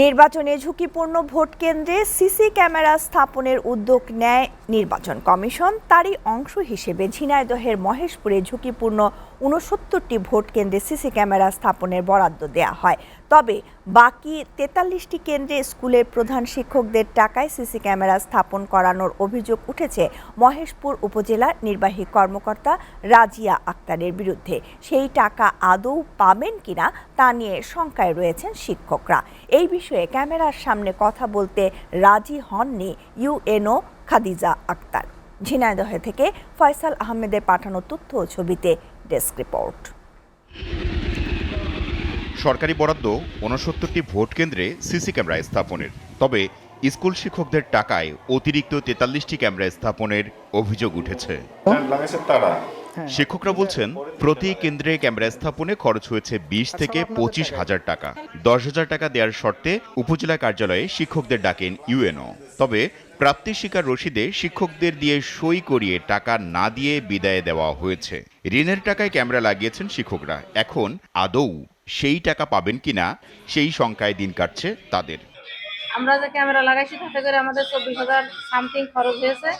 নির্বাচনে ঝুঁকিপূর্ণ ভোট কেন্দ্রে সিসি ক্যামেরা স্থাপনের উদ্যোগ নেয় নির্বাচন কমিশন। তারই অংশ হিসেবে ঝিনাইদহের মহেশপুরে ঝুঁকিপূর্ণ ৬৯টি ভোট কেন্দ্রে সিসি ক্যামেরা স্থাপনের বরাদ্দ দেয়া হয়। তবে বাকি ৪৩টি কেন্দ্রে স্কুলের প্রধান শিক্ষকদের টাকায় সিসি ক্যামেরা স্থাপন করানোর অভিযোগ উঠেছে মহেশপুর উপজেলার নির্বাহী কর্মকর্তা রাজিয়া আক্তারের বিরুদ্ধে। সেই টাকা আদৌ পাবেন কিনা তা নিয়ে শঙ্কায় রয়েছেন শিক্ষকরা। এই বিষয়ে ক্যামেরার সামনে কথা বলতে রাজি হননি ইউএনও খাদিজা আক্তার। ঝিনাইদহ থেকে ফয়সাল আহমেদের পাঠানো তথ্য ও ছবিতে ডেস্ক রিপোর্ট। সরকারি বরাদ্দ ৬৯টি ভোট কেন্দ্রে সিসি ক্যামেরা স্থাপনের, তবে স্কুল শিক্ষকদের টাকায় অতিরিক্ত ৪৩টি ক্যামেরা স্থাপনের অভিযোগ উঠেছে। শিক্ষকরা বলছেন, প্রতি কেন্দ্রে ক্যামেরা স্থাপনে খরচ হয়েছে ২০ থেকে ২৫ হাজার টাকা। ১০,০০০ টাকা দেওয়ার শর্তে উপজেলা কার্যালয়ে শিক্ষকদের ডাকেন ইউএনও। তবে প্রাপ্তি স্বীকার রসিদে শিক্ষকদের দিয়ে সই করিয়ে টাকা না দিয়ে বিদায় দেওয়া হয়েছে। ঋণের টাকায় ক্যামেরা লাগিয়েছেন শিক্ষকরা। এখন আদৌ সেই টাকা পাবেন কিনা সেই শঙ্কায় দিন কাটছে তাদের। আমরা যে ক্যামেরা লাগাইছি তাতে করে আমাদের ২৪,০০০ সামথিং খরচ হয়েছে।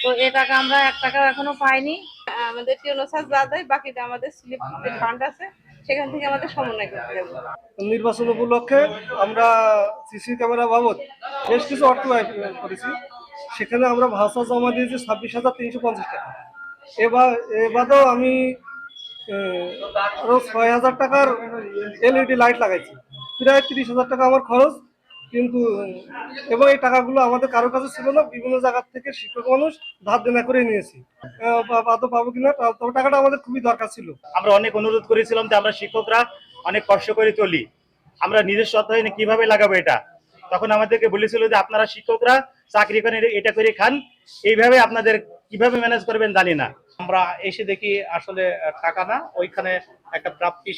তো এই টাকা আমরা ১ টাকাও এখনো পাইনি। আমাদের টিওনোসাস যা দেয় বাকিটা আমাদের স্লিপ ফান্ড আছে, সেখান থেকে আমাদের সমন্বয় করতে হবে। নির্বাচন উপলক্ষে আমরা সিসি ক্যামেরা বাবদ বেশ কিছু অর্থ ব্যয় করেছি। সেখানে আমরা ভাষা জমা দিয়েছি ২৬,৩৫০ টাকা। এবারেও আমি আরো ৬,০০০ টাকার এলইডি লাইট লাগাইছি। প্রায় ৩০,০০০ টাকা আমার খরচ, কিন্তু এবং এই টাকাগুলো আমাদের কারো কাছে ছিল না। বিভিন্ন জায়গা থেকে শিক্ষক মানুষ ধার দেনা করে নিয়েছি। পাবো কিনা, তবে টাকাটা আমাদের খুবই দরকার ছিল। আমরা অনেক অনুরোধ করেছিলাম যে আমরা শিক্ষকরা অনেক কষ্ট করে চলি, আমরা নিজস্ব অর্থায়নে কিভাবে লাগাবো এটা। তখন আমাদেরকে বলেছিল যে আপনারা শিক্ষকরা চাকরি করেন, এটা করে খান, এইভাবে আপনাদের কিভাবে ম্যানেজ করবেন জানি না। আমরা এসে দেখি আসলে টাকা না, ওইখানে একটা প্রাপ্তি